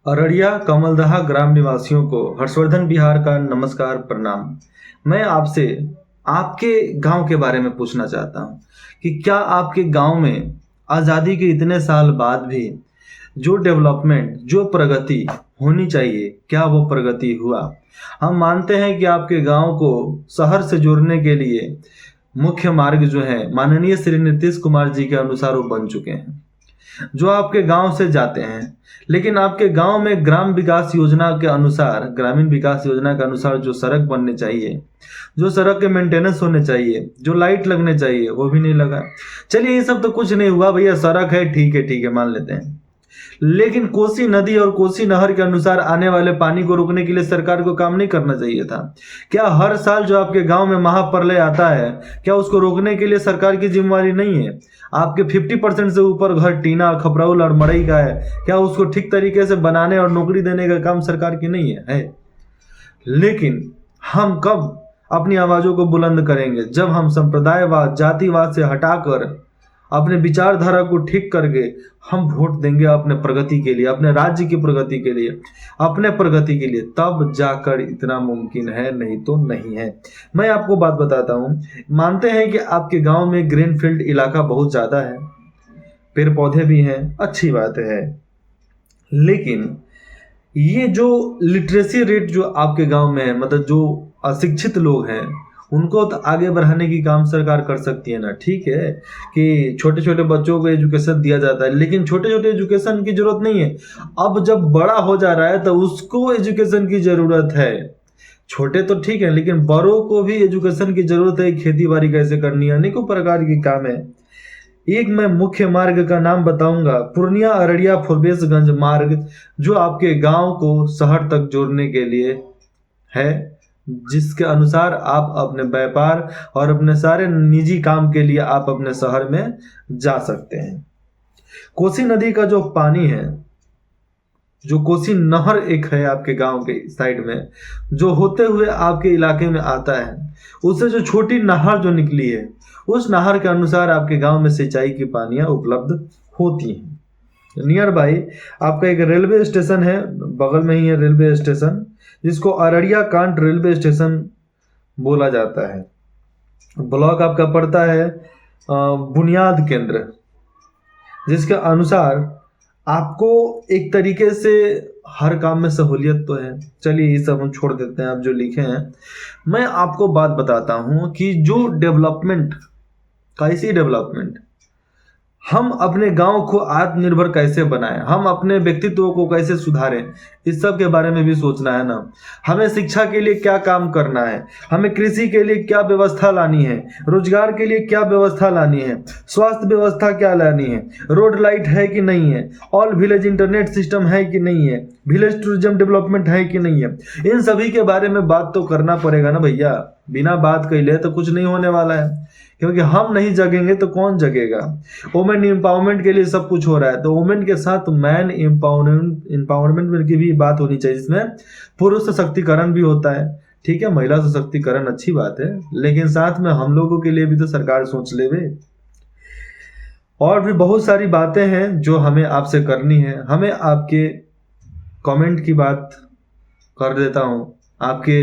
अररिया कमलदहा ग्राम निवासियों को हर्षवर्धन बिहार का नमस्कार प्रणाम। मैं आपसे आपके गांव के बारे में पूछना चाहता हूं कि क्या आपके गांव में आज़ादी के इतने साल बाद भी जो डेवलपमेंट जो प्रगति होनी चाहिए क्या वो प्रगति हुआ। हम मानते हैं कि आपके गांव को शहर से जोड़ने के लिए मुख्य मार्ग जो है माननीय श्री नीतीश कुमार जी के अनुसार वो बन चुके हैं जो आपके गांव से जाते हैं। लेकिन आपके गांव में ग्राम विकास योजना के अनुसार ग्रामीण विकास योजना के अनुसार जो सड़क बनने चाहिए, जो सड़क के मेंटेनेंस होने चाहिए, जो लाइट लगने चाहिए वो भी नहीं लगा। चलिए ये सब तो कुछ नहीं हुआ भैया, सड़क है ठीक है मान लेते हैं। लेकिन कोसी नदी और कोसी नहर के अनुसार आने वाले पानी को रोकने के लिए सरकार को काम नहीं करना चाहिए था क्या? हर साल जो आपके गांव में महाप्रलय आता है क्या उसको रोकने के लिए सरकार की जिम्मेवारी नहीं है? आपके 50% से ऊपर घर टीना खपरौल और मड़ई का है, क्या उसको ठीक तरीके से बनाने और नौकरी देने का काम सरकार की नहीं है? लेकिन हम कब अपनी आवाजों को बुलंद करेंगे? जब हम संप्रदायवाद जातिवाद से हटाकर अपने विचारधारा को ठीक करके हम वोट देंगे अपने प्रगति के लिए, अपने राज्य की प्रगति के लिए, अपने प्रगति के लिए, तब जाकर इतना मुमकिन है, नहीं तो नहीं है। मैं आपको बात बताता हूँ, मानते हैं कि आपके गांव में ग्रीनफील्ड इलाका बहुत ज़्यादा है, पेड़ पौधे भी हैं, अच्छी बात है। लेकिन ये जो लिटरेसी रेट जो आपके गांव में है, मतलब जो अशिक्षित लोग हैं उनको तो आगे बढ़ाने की काम सरकार कर सकती है ना। ठीक है कि छोटे छोटे बच्चों को एजुकेशन दिया जाता है, लेकिन छोटे छोटे एजुकेशन की जरूरत नहीं है। अब जब बड़ा हो जा रहा है तो उसको एजुकेशन की जरूरत है। छोटे तो ठीक है, लेकिन बड़ों को भी एजुकेशन की जरूरत है। खेती बाड़ी कैसे करनी है, अनेकों प्रकार की काम है। एक मैं मुख्य मार्ग का नाम बताऊंगा, पूर्णिया अररिया फुरबेसगंज मार्ग, जो आपके गांव को शहर तक जोड़ने के लिए है, जिसके अनुसार आप अपने व्यापार और अपने सारे निजी काम के लिए आप अपने शहर में जा सकते हैं। कोसी नदी का जो पानी है, जो कोसी नहर एक है आपके गांव के साइड में, जो होते हुए आपके इलाके में आता है, उससे जो छोटी नहर जो निकली है, उस नहर के अनुसार आपके गांव में सिंचाई की पानियां उपलब्ध होती हैं। नियर बाई आपका एक रेलवे स्टेशन है, बगल में ही है रेलवे स्टेशन, जिसको अररिया कांट रेलवे स्टेशन बोला जाता है। ब्लॉक आपका पड़ता है बुनियाद केंद्र, जिसके अनुसार आपको एक तरीके से हर काम में सहूलियत तो है। चलिए ये सब हम छोड़ देते हैं, आप जो लिखे हैं। मैं आपको बात बताता हूं कि जो डेवलपमेंट, कैसी डेवलपमेंट, हम अपने गांव को आत्मनिर्भर कैसे बनाएं, हम अपने व्यक्तित्व को कैसे सुधारें, इस सब के बारे में भी सोचना है ना। हमें शिक्षा के लिए क्या काम करना है, हमें कृषि के लिए क्या व्यवस्था लानी है, रोजगार के लिए क्या व्यवस्था लानी है, स्वास्थ्य व्यवस्था क्या लानी है, रोड लाइट है कि नहीं है, ऑल विलेज इंटरनेट सिस्टम है कि नहीं है, विलेज टूरिज्म डेवलपमेंट है कि नहीं है। इन सभी के बारे में बात तो करना पड़ेगा ना भैया। बिना बात कैले तो कुछ नहीं होने वाला है, क्योंकि हम नहीं जगेंगे तो कौन जगेगा। वुमेन एम्पावरमेंट के लिए सब कुछ हो रहा है, तो वुमेन के साथ मैन एम्पावरमेंट की भी बात होनी चाहिए, जिसमें पुरुष सशक्तिकरण भी होता है। ठीक है, महिला सशक्तिकरण अच्छी बात है, लेकिन साथ में हम लोगों के लिए भी तो सरकार सोच ले वे। और भी बहुत सारी बातें हैं जो हमें आपसे करनी है। हमें आपके कमेंट की बात कर देता हूँ, आपके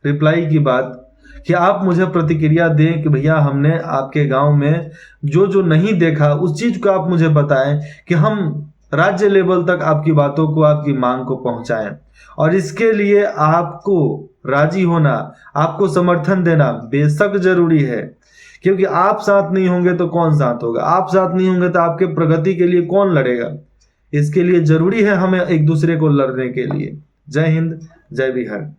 रिप्लाई की बात, कि आप मुझे प्रतिक्रिया दें कि भैया हमने आपके गांव में जो जो नहीं देखा उस चीज को आप मुझे बताएं, कि हम राज्य लेवल तक आपकी बातों को, आपकी मांग को पहुंचाएं। और इसके लिए आपको राजी होना, आपको समर्थन देना बेशक जरूरी है, क्योंकि आप साथ नहीं होंगे तो कौन साथ होगा, आप साथ नहीं होंगे तो आपके प्रगति के लिए कौन लड़ेगा। इसके लिए जरूरी है हमें एक दूसरे को लड़ने के लिए। जय हिंद, जय बिहार।